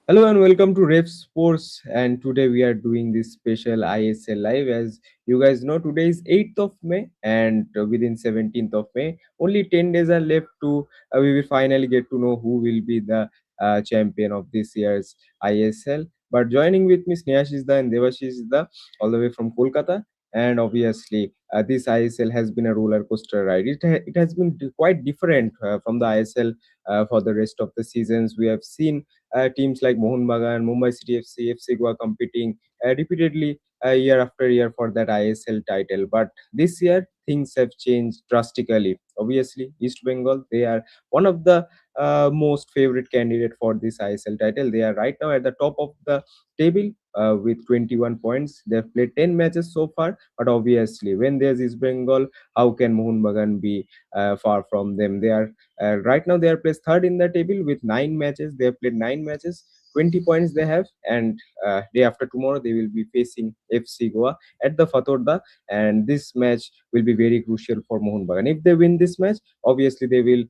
Hello and welcome to Ref Sports. And today we are doing this special ISL live. As you guys know, today is 8th of May, and within 17th of May, only 10 days are left to we will finally get to know who will be the champion of this year's ISL. But joining with me, Snehashizda and Devashizda, all the way from Kolkata. And obviously, this ISL has been a roller coaster ride. It has been quite different from the ISL for the rest of the seasons. We have seen teams like Mohun Bagan, Mumbai City FC, FC Goa competing repeatedly year after year for that ISL title. But this year, things have changed drastically. Obviously, East Bengal, they are one of the most favorite candidate for this ISL title. They are right now at the top of the table with 21 points. They've played 10 matches so far, but obviously, when there's East Bengal, how can Mohun Bagan be far from them? They are right now they are placed third in the table with 9 matches. They have played 9 matches, 20 points they have, and day after tomorrow they will be facing FC Goa at the Fatorda, and this match will be very crucial for Mohun Bagan. If they win this match, obviously they will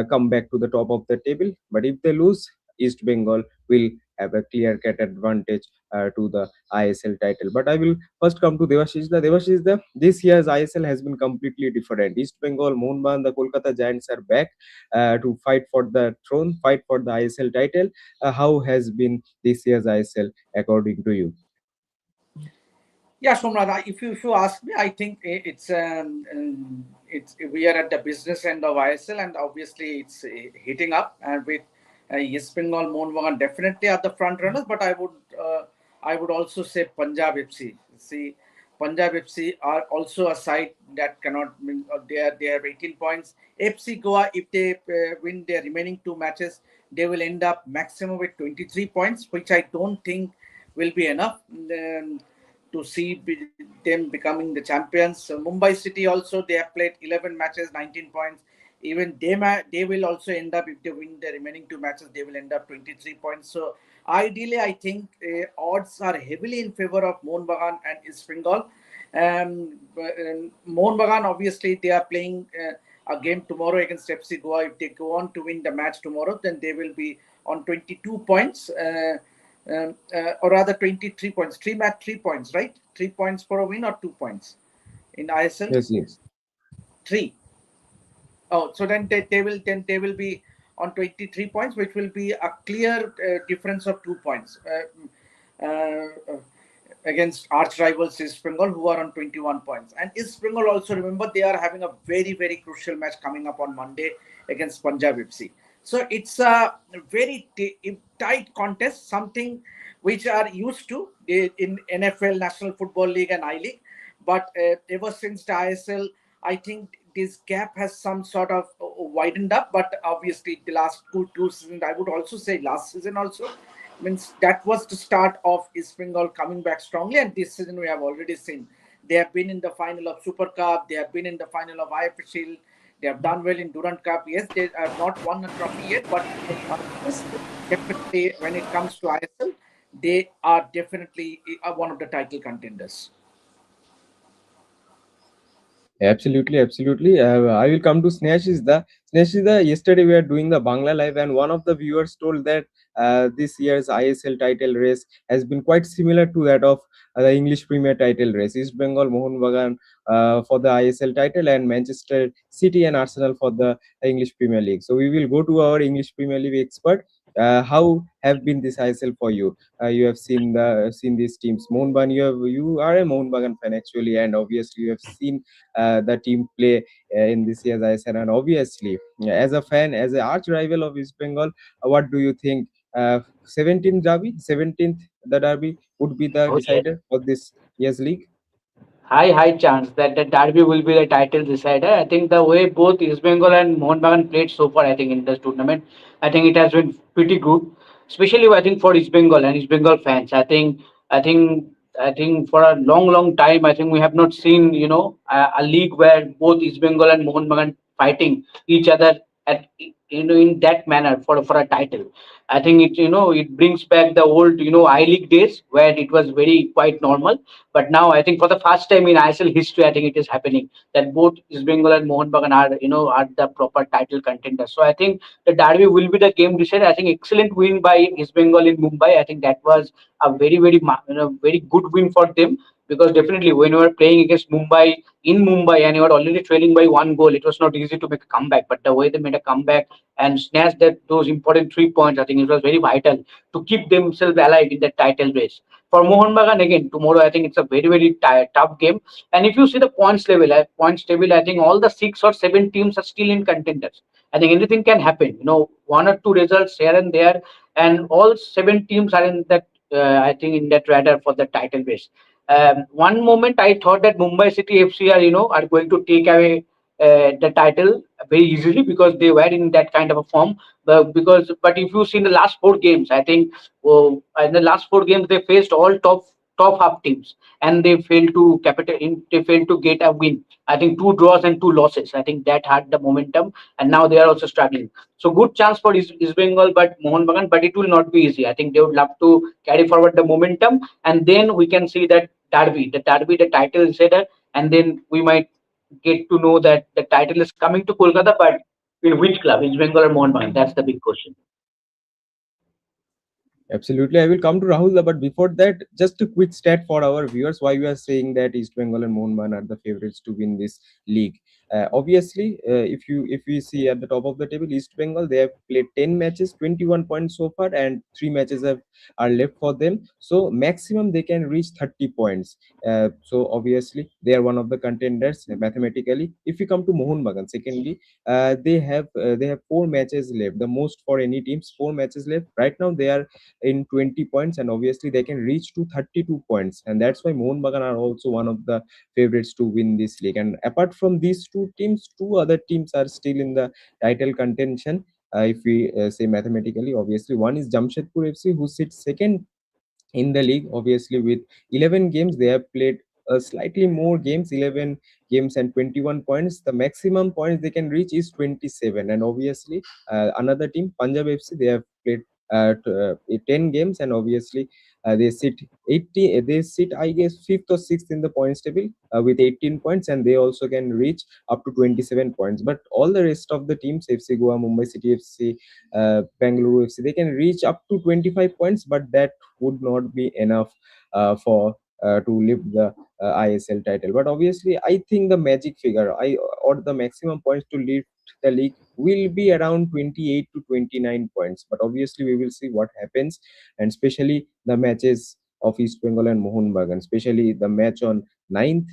come back to the top of the table. But if they lose, East Bengal will have a clear-cut advantage to the ISL title. But I will first come to Devashish. This year's ISL has been completely different. East Bengal, Mohun Bagan, the Kolkata Giants are back to fight for the throne, fight for the ISL title. How has been this year's ISL according to you? Yeah, Somrad, if you ask me, I think it's we are at the business end of ISL, and obviously it's heating up, and with East Bengal, Mohun Bagan definitely are the front runners. But I would also say Punjab FC. See, Punjab FC are also a side that cannot win. They have 18 points. FC Goa, if they win their remaining two matches, they will end up maximum with 23 points, which I don't think will be enough. To see them becoming the champions. So Mumbai City also, they have played 11 matches, 19 points. Even they will also end up, if they win the remaining two matches, they will end up 23 points. So ideally, I think odds are heavily in favor of Mohun Bagan and East Bengal. Mohun Bagan, obviously, they are playing a game tomorrow against FC Goa. If they go on to win the match tomorrow, then they will be on 22 points. Or rather 23 points. 3 points, right? 3 points for a win or 2 points in ISL? Yes, yes. Three. Oh, so then they will be on 23 points, which will be a clear difference of 2 points against arch rivals East Bengal, who are on 21 points. And East Bengal also, remember, they are having a very, very crucial match coming up on Monday against Punjab FC. So it's a very tight contest, something which are used to in NFL, National Football League, and I League. But ever since the ISL, I think this gap has some sort of widened up. But obviously, the last two seasons, I would also say last season also, means that was the start of East Bengal coming back strongly. And this season, we have already seen they have been in the final of Super Cup, they have been in the final of IFA Shield, they have done well in Durand Cup. Yes, they have not won a trophy yet, but definitely when it comes to ISL, they are definitely one of the title contenders. Absolutely, absolutely. I will come to Snehashizda. Snehashizda, yesterday we are doing the Bangla Live, and one of the viewers told that this year's ISL title race has been quite similar to that of the English Premier title race. East Bengal, Mohun Bagan for the ISL title, and Manchester City and Arsenal for the English Premier League. So we will go to our English Premier League expert. How have been this ISL for you? You have seen these teams. Mohun Bagan, you are a Mohun Bagan fan actually, and obviously you have seen the team play in this year's ISL. And obviously, as a fan, as an arch rival of East Bengal, what do you think? 17th the derby would be the Oh yes, decider for this year's league. high chance that the derby will be the title decider. I think the way both East Bengal and Mohun Bagan played so far, I think in this tournament, I think it has been pretty good. Especially I think for East Bengal and East Bengal fans. I think for a long time, I think we have not seen a league where both East Bengal and Mohun Bagan fighting each other at in that manner for a title. I think it it brings back the old I League days where it was very quite normal. But now I think for the first time in ISL history, I think it is happening that both East Bengal and Mohun Bagan are are the proper title contenders. So I think the derby will be the game decider. I think excellent win by East Bengal in Mumbai. I think that was a very good win for them, because definitely when you were playing against Mumbai in Mumbai and you were already trailing by 1 goal, it was not easy to make a comeback. But the way they made a comeback and snatched those important 3 points, I think it was very vital to keep themselves alive in the title race. For Mohun Bagan again tomorrow, I think it's a very tough game. And if you see the points table, I think all the 6 or 7 teams are still in contenders. I think anything can happen. One or two results here and there, and all 7 teams are in that. I think in that radar for the title race. One moment I thought that Mumbai City FC are going to take away the title very easily, because they were in that kind of a form. But if you see in the last 4 games, I think in the last 4 games they faced all top half teams, and they failed to they failed to get a win. I think 2 draws and 2 losses. I think that had the momentum, and now they are also struggling. So good chance for East Bengal, but Mohun Bagan, but it will not be easy. I think they would love to carry forward the momentum, and then we can see that the title is set, and then we might get to know that the title is coming to Kolkata, but in which club, East Bengal or Mohun Bagan? That's the big question. Absolutely, I will come to Rahul, but before that, just a quick stat for our viewers why we are saying that East Bengal and Mohun Bagan are the favorites to win this league. Obviously, if you see at the top of the table, East Bengal, they have played 10 matches, 21 points so far, and 3 matches are left for them. So maximum they can reach 30 points. So obviously they are one of the contenders mathematically. If you come to Mohun Bagan, secondly, they have 4 matches left, the most for any teams. 4 matches left right now. They are in 20 points, and obviously they can reach to 32 points, and that's why Mohun Bagan are also one of the favorites to win this league. And apart from these two teams, two other teams are still in the title contention. If we say mathematically, obviously one is Jamshedpur FC, who sits second in the league, obviously with 11 games. They have played slightly more games, 11 games and 21 points. The maximum points they can reach is 27. And obviously another team, Punjab FC, they have played 10 games, and obviously they sit 80, they sit I guess fifth or sixth in the points table with 18 points, and they also can reach up to 27 points. But all the rest of the teams, FC Goa, Mumbai City FC, Bangalore FC, they can reach up to 25 points, but that would not be enough for to lift the ISL title. But obviously, I think the magic figure, or the maximum points to lift the league will be around 28 to 29 points. But obviously, we will see what happens, and especially the matches of East Bengal and Mohun Bagan, especially the match on 9th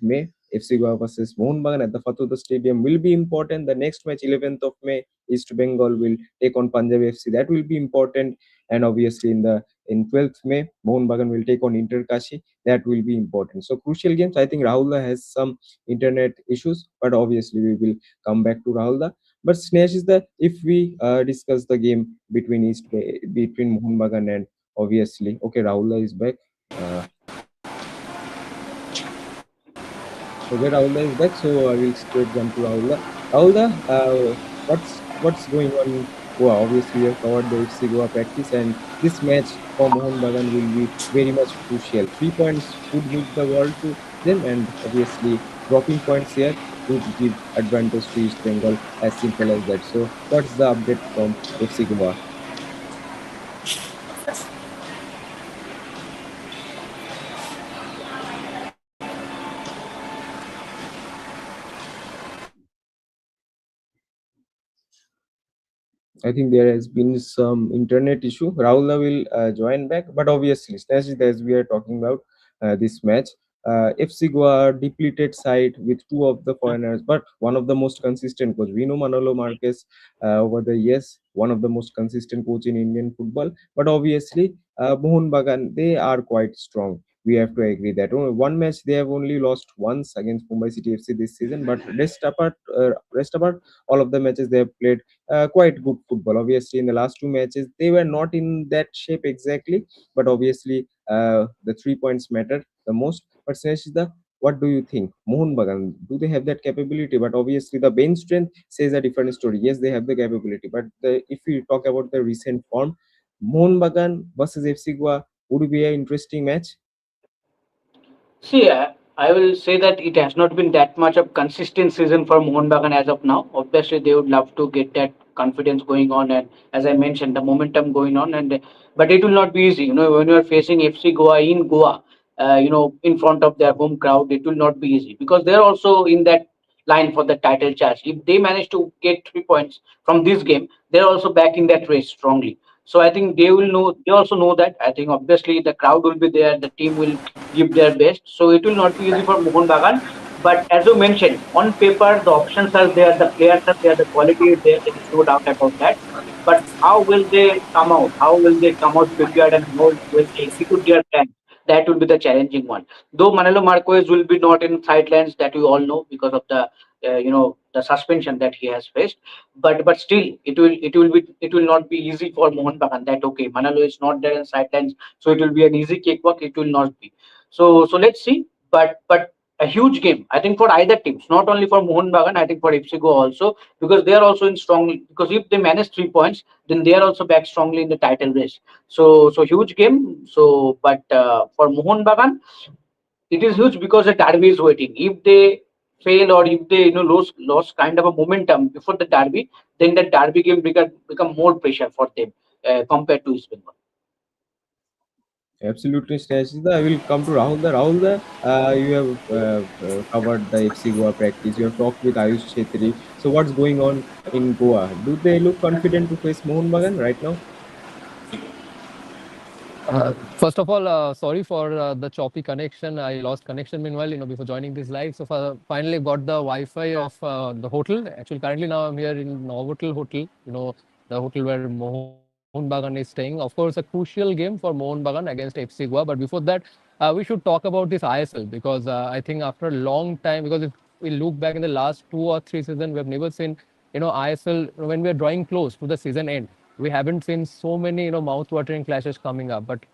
May. FC Goa versus Mohun Bagan at the Fatehpur Stadium will be important. The next match, 11th of May, East Bengal will take on Punjab FC. That will be important. And obviously in 12th May, Mohun Bagan will take on Inter Kashi. That will be important. So crucial games. I think Rahul has some internet issues, but obviously we will come back to Rahul. But Snesh is the, if we discuss the game between Mohun Bagan and obviously, okay, Rahul is back. Okay, Rahul is back, so I will straight jump to Rahul. Rahul, what's going on in Goa? Obviously, we have covered the FC Goa practice, and this match for Mohun Bagan will be very much crucial. 3 points would mean the world to them, and obviously, dropping points here would give advantage to East Bengal. As simple as that. So, what's the update from FC Goa? I think there has been some internet issue. Rahul will join back, but obviously, as we are talking about this match, FC Goa depleted side with two of the foreigners, but one of the most consistent coach. We know Manolo Marquez over the years, one of the most consistent coach in Indian football. But obviously, Mohun Bagan, they are quite strong. We have to agree that one match they have only lost once against Mumbai City FC this season. But rest apart, all of the matches they have played quite good football. Obviously, in the last 2 matches, they were not in that shape exactly, but obviously, the 3 points matter the most. But Suresh, What do you think? Mohun Bagan, do they have that capability? But obviously, the bench strength says a different story. Yes, they have the capability, but if we talk about the recent form, Mohun Bagan versus FC Goa would be an interesting match. See, I will say that it has not been that much of consistent season for Mohun Bagan as of now. Obviously, they would love to get that confidence going on, and as I mentioned, the momentum going on. And but it will not be easy. When you are facing FC Goa in Goa, in front of their home crowd, it will not be easy because they are also in that line for the title charge. If they manage to get 3 points from this game, they are also back in that race strongly. So I think they will know. They also know that. I think obviously the crowd will be there. The team will give their best. So it will not be easy for Mohun Bagan. But as you mentioned, on paper the options are there, the players are there, the quality is there. There is no doubt about that. But how will they come out? How will they come out prepared and how will they execute their plan? That will be the challenging one. Though Manolo Marquez will be not in sidelines, that we all know because of the the suspension that he has faced. But still, it will not be easy for Mohun Bagan. That okay, Manolo is not there in sidelines, so it will be an easy cakewalk. It will not be. So let's see. But a huge game, I think, for either teams, not only for Mohun Bagan, I think for FC Goa also, because they are also in strong. Because if they manage 3 points, then they are also back strongly in the title race. So huge game. So but for Mohun Bagan, it is huge because the derby is waiting. If they fail or if they lost kind of a momentum before the derby, then the derby game become more pressure for them compared to East Bengal. Absolutely, Snehashita. I will come to Rahul. Rahul, you have covered the FC Goa practice. You have talked with Ayush Chetri. So, what's going on in Goa? Do they look confident to face Mohun Bagan right now? First of all, sorry for the choppy connection. I lost connection meanwhile, before joining this live. So finally got the Wi-Fi of the hotel. Actually, currently now I'm here in Novotel Hotel. The hotel where Mohun Bagan is staying. Of course, a crucial game for Mohun Bagan against FC Goa. But before that, we should talk about this ISL because I think after a long time, because if we look back in the last 2 or 3 seasons, we have never seen ISL when we are drawing close to the season end. We haven't seen so many mouth-watering clashes coming up. But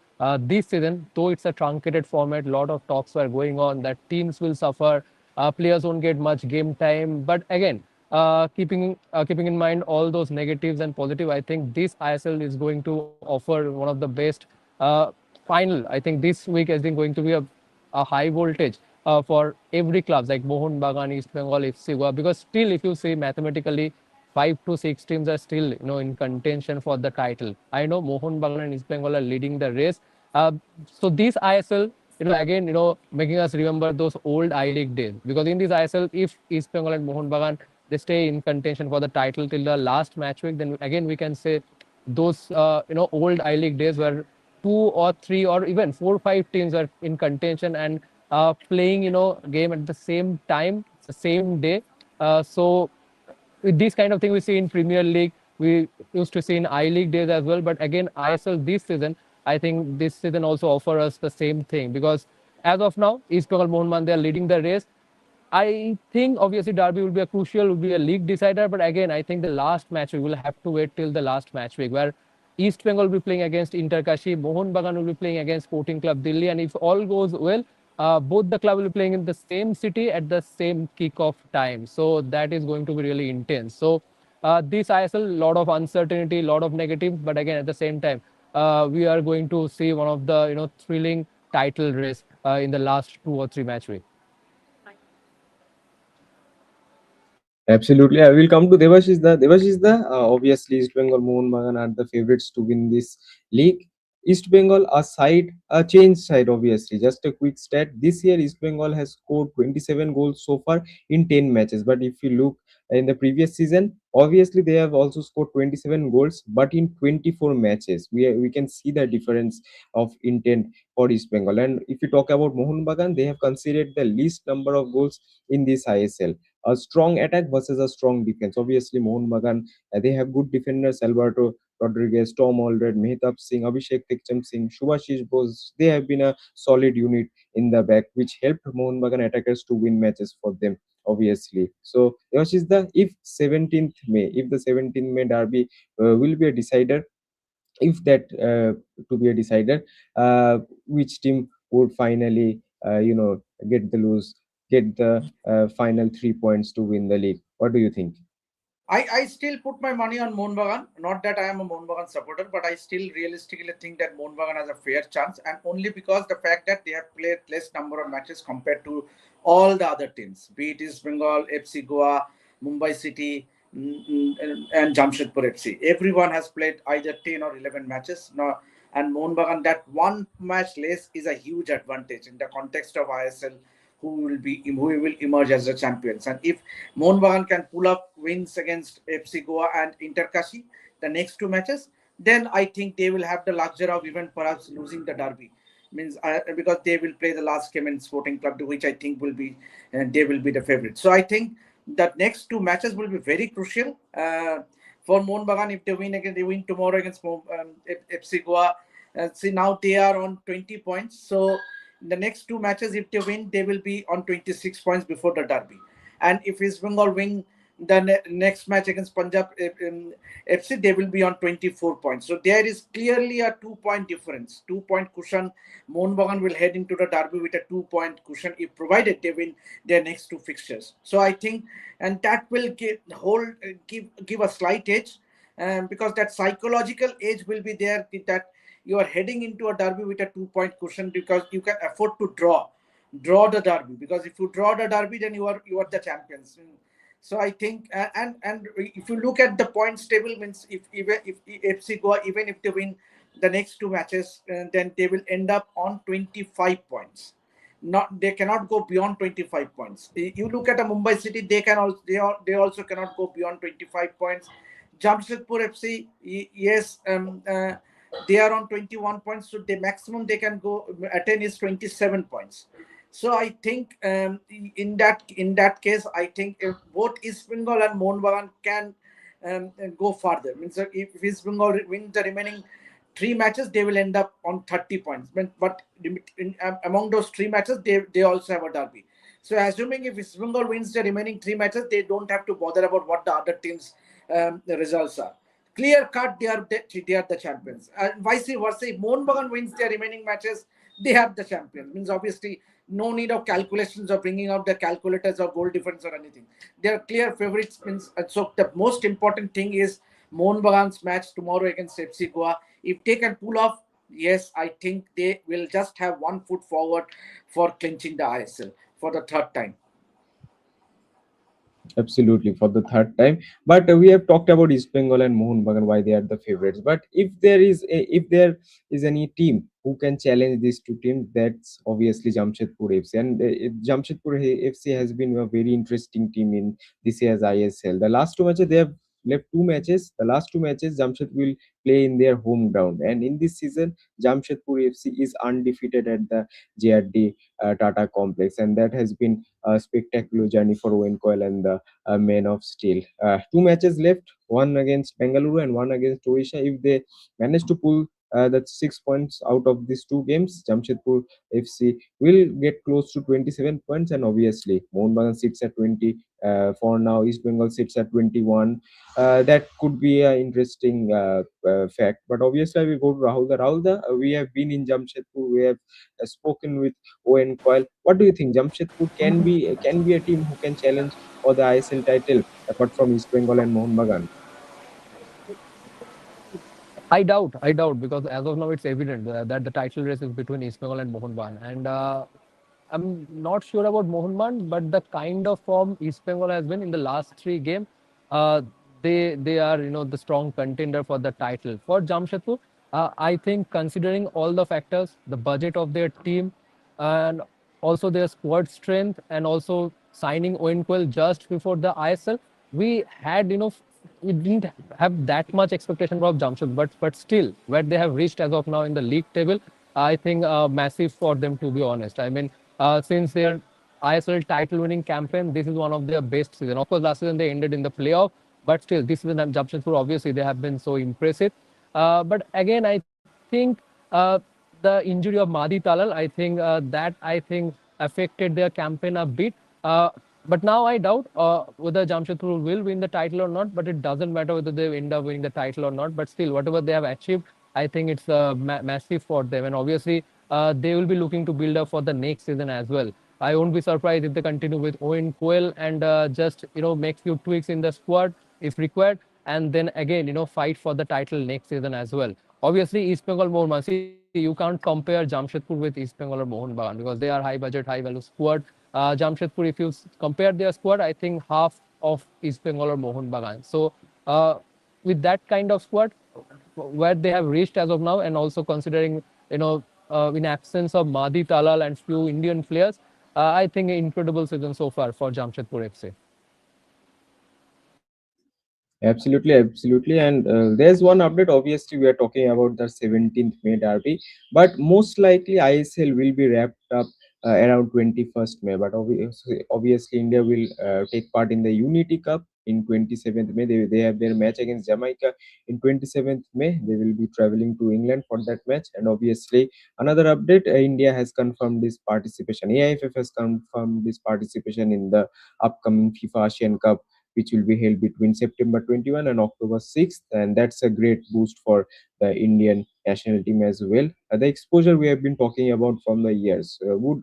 this season, though it's a truncated format, a lot of talks were going on that teams will suffer, players won't get much game time. But again, keeping in mind all those negatives and positive, I think this ISL is going to offer one of the best final. I think this week has been going to be a high voltage for every clubs like Mohun Bagan, East Bengal, FC Goa. Because still, if you see mathematically, 5 to 6 teams are still in contention for the title. I know Mohun Bagan and East Bengal are leading the race. So this ISL, again, making us remember those old I League days. Because in this ISL, if East Bengal and Mohun Bagan they stay in contention for the title till the last match week, then again we can say those old I League days where 2 or 3 or even 4 or 5 teams are in contention and playing game at the same time, the same day. So with this kind of thing we see in Premier League, we used to see in I League days as well. But again, ISL this season, I think this season also offer us the same thing because as of now, East Bengal Mohun Bagan they are leading the race. I think obviously Derby will be a crucial, will be a league decider. But again, I think the last match we will have to wait till the last match week where East Bengal will be playing against Interkashi, Mohun Bagan will be playing against Sporting Club Delhi, and if all goes well, both the club will be playing in the same city at the same kickoff time. So that is going to be really intense. So this ISL, lot of uncertainty, lot of negatives, but again at the same time, we are going to see one of the thrilling title race in the last 2 or 3 match week. Absolutely. I will come to Devashis. Obviously, East Bengal Mohun Bagan are the favorites to win this league. East Bengal, a change side, obviously. Just a quick stat. This year, East Bengal has scored 27 goals so far in 10 matches. But if you look in the previous season, obviously, they have also scored 27 goals, but in 24 matches. We can see the difference of intent for East Bengal. And if you talk about Mohun Bagan, they have considered the least number of goals in this ISL. A strong attack versus a strong defense. Obviously, Mohun Bagan, they have good defenders, Alberto Rodriguez, Tom Alred, Mehtab Singh, Abhishek Tekcham Singh, Shubhashish Bose. They have been a solid unit in the back, which helped Mohun Bagan attackers to win matches for them, obviously. So, if 17th May, if the 17th May derby will be a decider, if that to be a decider, which team would finally get the lose, get the final 3 points to win the league. What do you think? I still put my money on Mohun Bagan. Not that I am a Mohun Bagan supporter, but I still realistically think that Mohun Bagan has a fair chance, and only because the fact that they have played less number of matches compared to all the other teams, be it East Bengal, FC Goa, Mumbai City, and Jamshedpur FC. Everyone has played either 10 or 11 matches. Now, and Mohun Bagan, that one match less is a huge advantage in the context of ISL, who will emerge as the champions. And if Mohun Bagan can pull up wins against FC Goa and Interkashi, the next two matches, then I think they will have the luxury of even perhaps losing the derby. Means because they will play the last game in Sporting Club, which I think will be they will be the favorite. So I think that next two matches will be very crucial for Mohun Bagan. If they win again, they win tomorrow against FC Goa. See, now they are on 20 points. So the next two matches, if they win, they will be on 26 points before the derby. And if East Bengal win the next match against Punjab FC, they will be on 24 points. So there is clearly a 2 point difference, 2 point cushion. Mohun Bagan will head into the derby with a 2 point cushion, if provided they win their next two fixtures. So I think, and that will give a slight edge, because that psychological edge will be there, that you are heading into a derby with a 2 point cushion, because you can afford to draw the derby, because if you draw the derby, then you are the champions. So I think, and if you look at the points table, means if FC Goa, even if they win the next two matches, then they will end up on 25 points. Not, they cannot go beyond 25 points. You look at a Mumbai City, they also cannot go beyond 25 points. Jamshedpur FC, yes, they are on 21 points, so the maximum they can go attain is 27 points. So I think, in that case, I think if both East Bengal and Mohun Bagan can go farther. Means if East Bengal win the remaining three matches, they will end up on 30 points. But among those three matches, they also have a derby. So assuming if East Bengal wins the remaining three matches, they don't have to bother about what the other teams' the results are. Clear cut, they are the champions. And vice versa, if Mohun Bagan wins their remaining matches, they are the champions. Means obviously no need of calculations or bringing out the calculators or goal difference or anything. They are clear favorites. Means, so the most important thing is Mohun Bagan's match tomorrow against FC Goa. If they can pull off, yes, I think they will just have 1 foot forward for clinching the ISL for the third time. Absolutely, for the third time. But we have talked about East Bengal and Mohun Bagan, why they are the favorites. But if there is any team who can challenge these two teams, that's obviously Jamshedpur FC. And Jamshedpur FC has been a very interesting team in this year's ISL. The last two matches, they have left two matches. The last two matches, Jamshedpur will play in their home ground. And in this season, Jamshedpur FC is undefeated at the JRD Tata Complex, and that has been a spectacular journey for Owen Coyle and the men of steel. Two matches left, one against Bengaluru and one against Odisha. If they manage to pull the 6 points out of these two games, Jamshedpur FC will get close to 27 points, and obviously Mohun Bagan sits at 20. For now, East Bengal sits at 21. That could be an interesting fact. But obviously, I will go to Rahul. Rahul, we have been in Jamshedpur. We have spoken with Owen Coyle. What do you think? Jamshedpur can be a team who can challenge for the ISL title apart from East Bengal and Mohun Bagan. I doubt because as of now it's evident that the title race is between East Bengal and Mohun Bagan, and I'm not sure about Mohun Bagan, but the kind of form East Bengal has been in the last three games, uh, they are the strong contender for the title. For Jamshedpur, I think considering all the factors, the budget of their team, and also their squad strength, and also signing Owen Quell just before the ISL, we had we didn't have that much expectation from Jamshedpur, but still where they have reached as of now in the league table, I think massive for them, to be honest. I mean, since their ISL title winning campaign, this is one of their best season. Of course, last season they ended in the playoff, but still this season Jamshedpur obviously they have been so impressive. But again, I think the injury of Madi Talal, I think affected their campaign a bit. But now I doubt whether Jamshedpur will win the title or not. But it doesn't matter whether they end up winning the title or not. But still, whatever they have achieved, I think it's massive for them. And obviously, they will be looking to build up for the next season as well. I won't be surprised if they continue with Owen Coel and just make few tweaks in the squad if required, and then again fight for the title next season as well. Obviously, East Bengal Mohun, see, you can't compare Jamshedpur with East Bengal or Mohun Bagan because they are high budget, high value squad. Jamshedpur, if you compare their squad, I think half of East Bengal or Mohun Bagan. So, with that kind of squad, where they have reached as of now, and also considering in absence of Mahdi Talal and few Indian players, I think an incredible season so far for Jamshedpur FC. Absolutely, absolutely. And there's one update. Obviously, we are talking about the 17th May derby, but most likely ISL will be wrapped up around 21st May. But obviously, India will take part in the Unity Cup in 27th May. They have their match against Jamaica in 27th May. They will be traveling to England for that match. And obviously, another update, India has confirmed this participation. AIFF has confirmed this participation in the upcoming FIFA Asian Cup, which will be held between September 21 and October 6th. And that's a great boost for the Indian national team as well. The exposure we have been talking about from the years.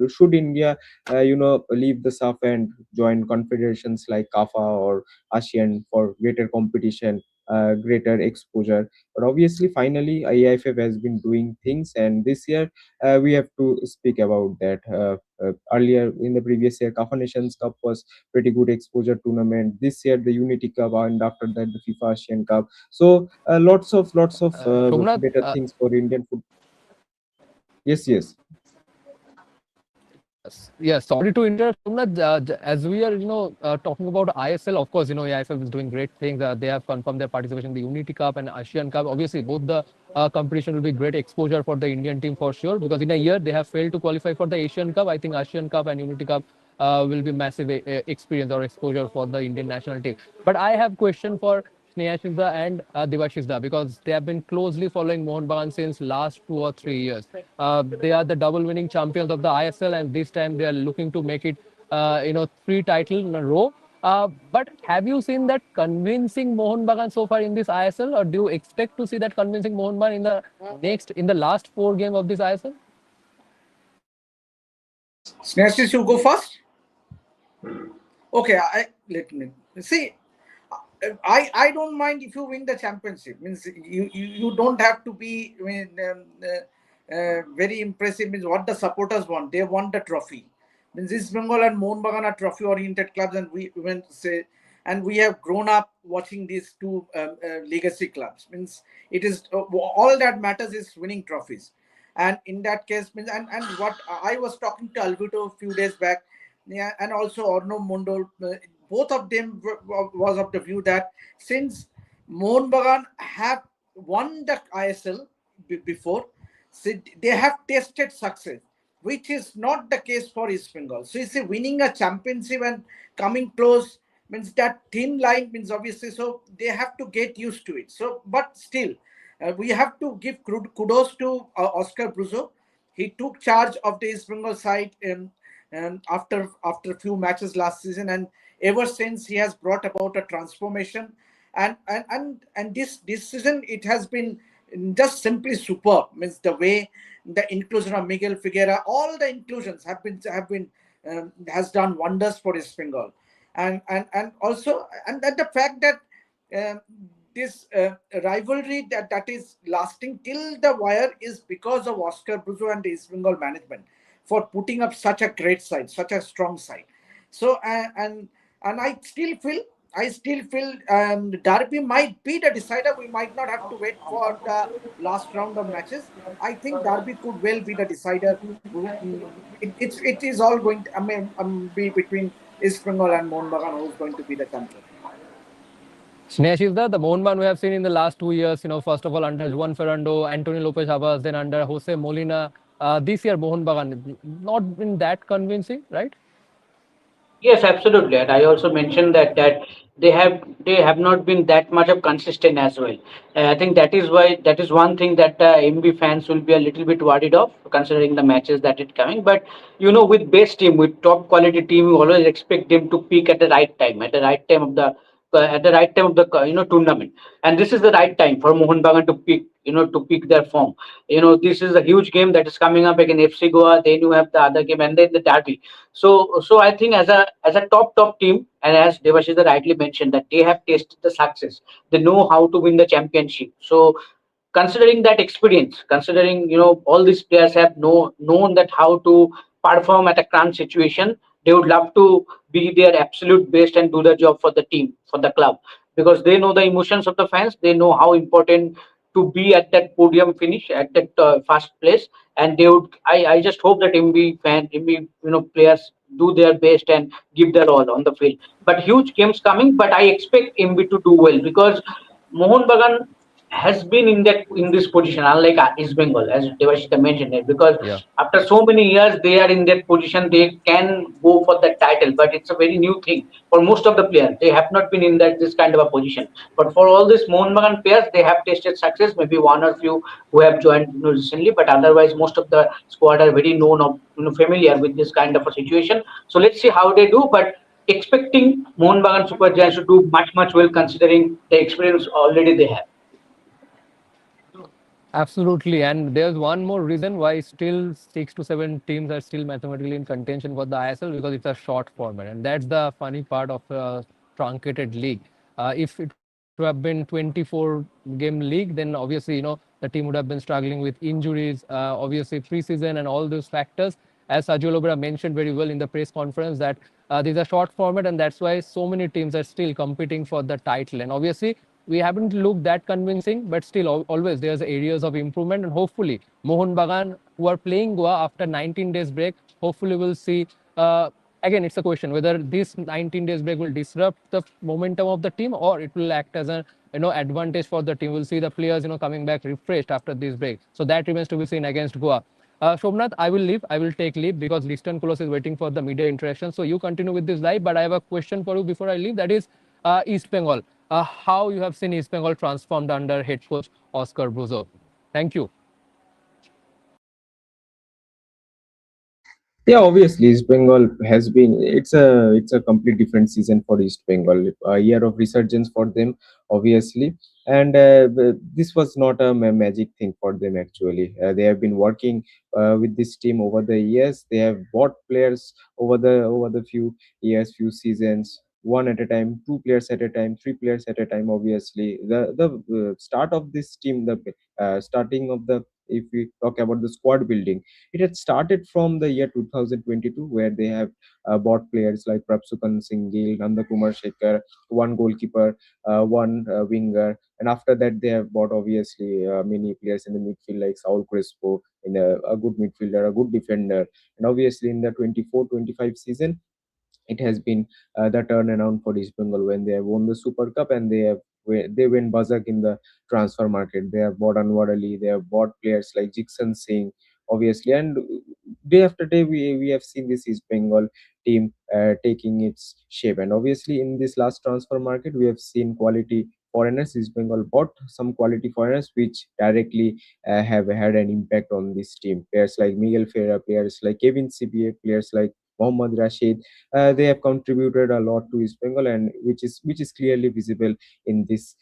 Should India, leave the SAF and join confederations like CAFA or ASEAN for greater competition, greater exposure? But obviously, finally, IIFF has been doing things, and this year we have to speak about that. Earlier in the previous year, CAFA Nations Cup was pretty good exposure tournament. This year the Unity Cup, and after that the FIFA Asian Cup. So lots of Somnath, better things for Indian football. Yes, yes. yes, sorry to interrupt, Somnath. As we are, talking about ISL, of course, AIFF is doing great things. They have confirmed their participation in the Unity Cup and Asian Cup. Obviously, both the competition will be great exposure for the Indian team for sure. Because in a year they have failed to qualify for the Asian Cup. I think Asian Cup and Unity Cup will be massive experience or exposure for the Indian national team. But I have question for Snehashida and Devashishda because they have been closely following Mohun Bagan since last 2 or 3 years. They are the double winning champions of the ISL, and this time they are looking to make it, three titles in a row. But have you seen that convincing Mohun Bagan so far in this ISL, or do you expect to see that convincing Mohun Bagan in the last 4 games of this ISL? Sneha, you go first. Okay, I let me see. I don't mind if you win the championship. Means you don't have to be very impressive. Means what the supporters want. They want the trophy. Means East Bengal and Mohun Bagan are trophy oriented clubs, and we have grown up watching these two legacy clubs. Means it is all that matters is winning trophies. And in that case, means and what I was talking to Alvito a few days back, yeah, and also Orno Mondo, both of them was of the view that since Mohun Bagan have won the ISL before, so they have tasted success, which is not the case for East Bengal. So you see, winning a championship and coming close means that thin line means obviously, so they have to get used to it. So, but still, we have to give kudos to Oscar Bruzo. He took charge of the East Bengal side and after a few matches last season, and ever since he has brought about a transformation, and this season it has been just simply superb. Means the way the inclusion of Miguel Figuera, all the inclusions have been has done wonders for East Bengal, and also and that the fact that um, this rivalry that is lasting till the wire is because of Oscar Bruzo and the East Bengal management for putting up such a great side, such a strong side. So and I still feel Derby might be the decider. We might not have to wait for the last round of matches. I think Derby could well be the decider. It is all going to, I mean, be between East Bengal and Mohun Bagan who's going to be the champion. Snehashida, the Mohun Bagan we have seen in the last 2 years, first of all under Juan Ferrando, Antonio Lopez Havas, then under Jose Molina. This year, Mohun Bagan not been that convincing, right? Yes, absolutely. And I also mentioned that they have not been that much of consistent as well. I think that is one thing that MB fans will be a little bit worried of considering the matches that it coming. But with best team, with top quality team, you always expect them to peak at the right time of the at the right time of the tournament, and this is the right time for Mohun Bagan to pick to pick their form. This is a huge game that is coming up against FC Goa. Then you have the other game, and then the derby. So I think as a top team, and as Devashida rightly mentioned, that they have tasted the success. They know how to win the championship. So considering that experience, considering all these players have known that how to perform at a crunch situation, they would love to be their absolute best and do the job for the team, for the club, because they know the emotions of the fans. They know how important to be at that podium finish, at that first place. And they would, I just hope that MB players do their best and give their all on the field. But huge games coming, but I expect MB to do well, because Mohun Bagan has been in this position, unlike East Bengal, as Devashita mentioned it, because Yeah. after so many years they are in that position, they can go for that title. But it's a very new thing for most of the players. They have not been in that this kind of a position. But for all these Mohun Bagan players, they have tasted success. Maybe one or few who have joined recently, but otherwise most of the squad are very known of familiar with this kind of a situation. So let's see how they do. But expecting Mohun Bagan Super Giants to do much well, considering the experience already they have. Absolutely, and there's one more reason why still 6 to 7 teams are still mathematically in contention for the ISL, because it's a short format, and that's the funny part of a truncated league. If it would have been 24-game league, then obviously the team would have been struggling with injuries, obviously preseason and all those factors. As Sajul Obra mentioned very well in the press conference, that these are short format, and that's why so many teams are still competing for the title. And obviously we haven't looked that convincing, but still always there's areas of improvement, and hopefully Mohun Bagan, who are playing Goa after 19 days break, hopefully we'll see. Again, it's a question whether this 19 days break will disrupt the momentum of the team, or it will act as a advantage for the team. We'll see the players coming back refreshed after this break. So that remains to be seen against Goa. Shomnath, I will leave. I will take leave because Liston Kulos is waiting for the media interaction. So you continue with this live. But I have a question for you before I leave. That is East Bengal. How you have seen East Bengal transformed under head coach Oscar Bruzo? Thank you. Yeah, obviously, East Bengal has been. It's a complete different season for East Bengal. A year of resurgence for them, obviously, and this was not a magic thing for them. Actually, they have been working with this team over the years. They have bought players over the few years, few seasons, one at a time, two players at a time, three players at a time. Obviously, the start of this team, the starting of the, if we talk about the squad building, it had started from the year 2022, where they have bought players like Prabsukan Singh Gill, Nanda Kumar Shekhar, one goalkeeper, one winger, and after that they have bought obviously many players in the midfield like Saul Crespo, in a good midfielder, a good defender, and obviously in the 24-25 season it has been the turnaround for East Bengal when they have won the Super Cup, and they went berserk in the transfer market. They have bought Anwar Ali, they have bought players like Jixon Singh, obviously, and day after day we have seen this East Bengal team taking its shape. And obviously in this last transfer market we have seen quality foreigners. East Bengal bought some quality foreigners which directly have had an impact on this team. Players like Miguel Ferreira, players like Kevin CBA, players like Mohammad Rashid, they have contributed a lot to East Bengal, and which is clearly visible in this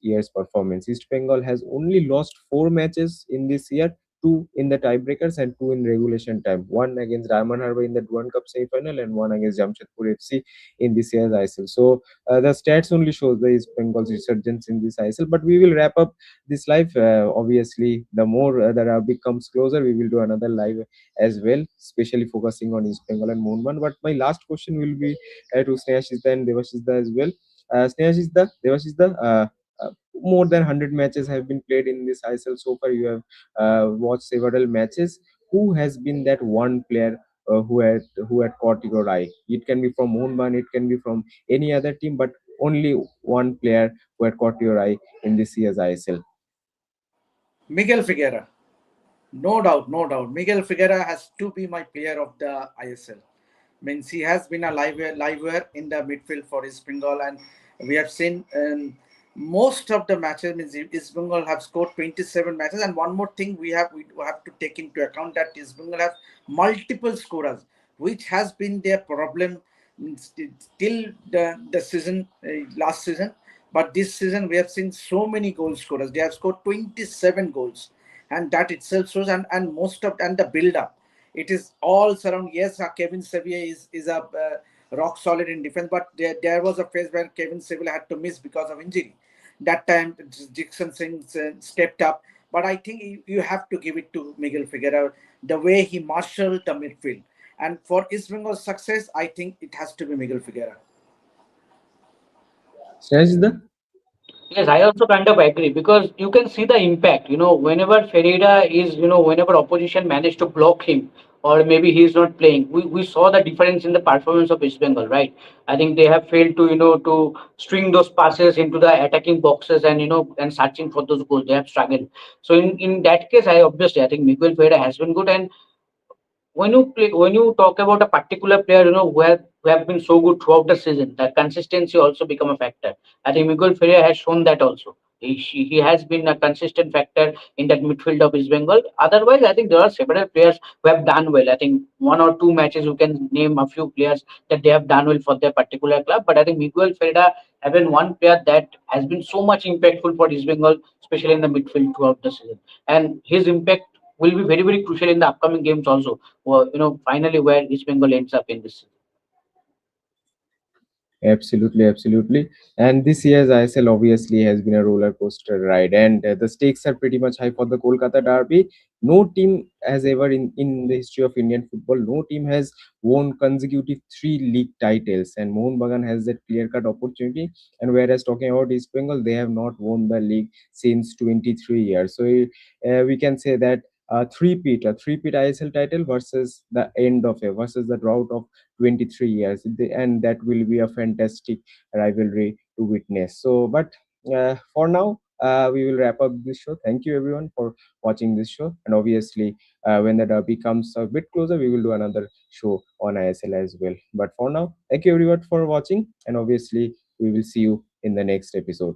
year's performance. East Bengal has only lost 4 matches in this year, two in the tiebreakers and two in regulation time. One against Diamond Harbour in the One Cup semi-final, and one against Jamshedpur FC in this year's ISL. So the stats only shows the East Bengal's resurgence in this ISL. But we will wrap up this live. Obviously, the more the Arabic comes closer, we will do another live as well, especially focusing on East Bengal and Mohun. But my last question will be to Snehashida and Devashida as well. Snehashida, Devashida, more than 100 matches have been played in this ISL so far. You have watched several matches. Who has been that one player who had caught your eye? It can be from Mohun, it can be from any other team, but only one player who had caught your eye in this year's ISL. Miguel Figuera. No doubt, no doubt. Miguel Figuera has to be my player of the ISL. Means he has been a live in the midfield for East Bengal, and we have seen most of the matches. Means East Bengal have scored 27 matches, and one more thing we have to take into account that East Bengal have multiple scorers, which has been their problem till the season, last season. But this season we have seen so many goal scorers. They have scored 27 goals, and that itself shows. And most of and the build up, it is all surround. Yes, Kevin Sevier is a rock solid in defense, but there was a phase where Kevin Sevier had to miss because of injury. That time Dixon Singh stepped up, but I think you have to give it to Miguel Figueroa, the way he marshaled the midfield. And for East Bengal's success, I think it has to be Miguel Figueroa. Snatch Yes, I also kind of agree because you can see the impact. Whenever Ferreira is, whenever opposition managed to block him or maybe he's not playing, we saw the difference in the performance of East Bengal, right? I think they have failed to, to string those passes into the attacking boxes and, and searching for those goals. They have struggled. So in that case, I think Miguel Ferreira has been good. And when you talk about a particular player, who have been so good throughout the season, that consistency also become a factor. I think Miguel Ferreira has shown that also. He has been a consistent factor in that midfield of East Bengal. Otherwise, I think there are several players who have done well. I think one or two matches you can name a few players that they have done well for their particular club. But I think Miguel Ferreira have been one player that has been so much impactful for East Bengal, especially in the midfield throughout the season. And his impact will be very, very crucial in the upcoming games also. Well, finally where East Bengal ends up in this. Absolutely, absolutely. And this year's ISL obviously has been a roller coaster ride, and the stakes are pretty much high for the Kolkata Derby. No team has ever in the history of Indian football, no team has won consecutive three league titles, and Mohun Bagan has that clear-cut opportunity. And whereas talking about East Bengal, they have not won the league since 23 years. So we can say that a three-peat ISL title versus the end of a versus the drought of 23 years, and that will be a fantastic rivalry to witness. So but for now, we will wrap up this show. Thank you everyone for watching this show, and obviously when the derby comes a bit closer, we will do another show on ISL as well. But for now, thank you everyone for watching, and obviously we will see you in the next episode.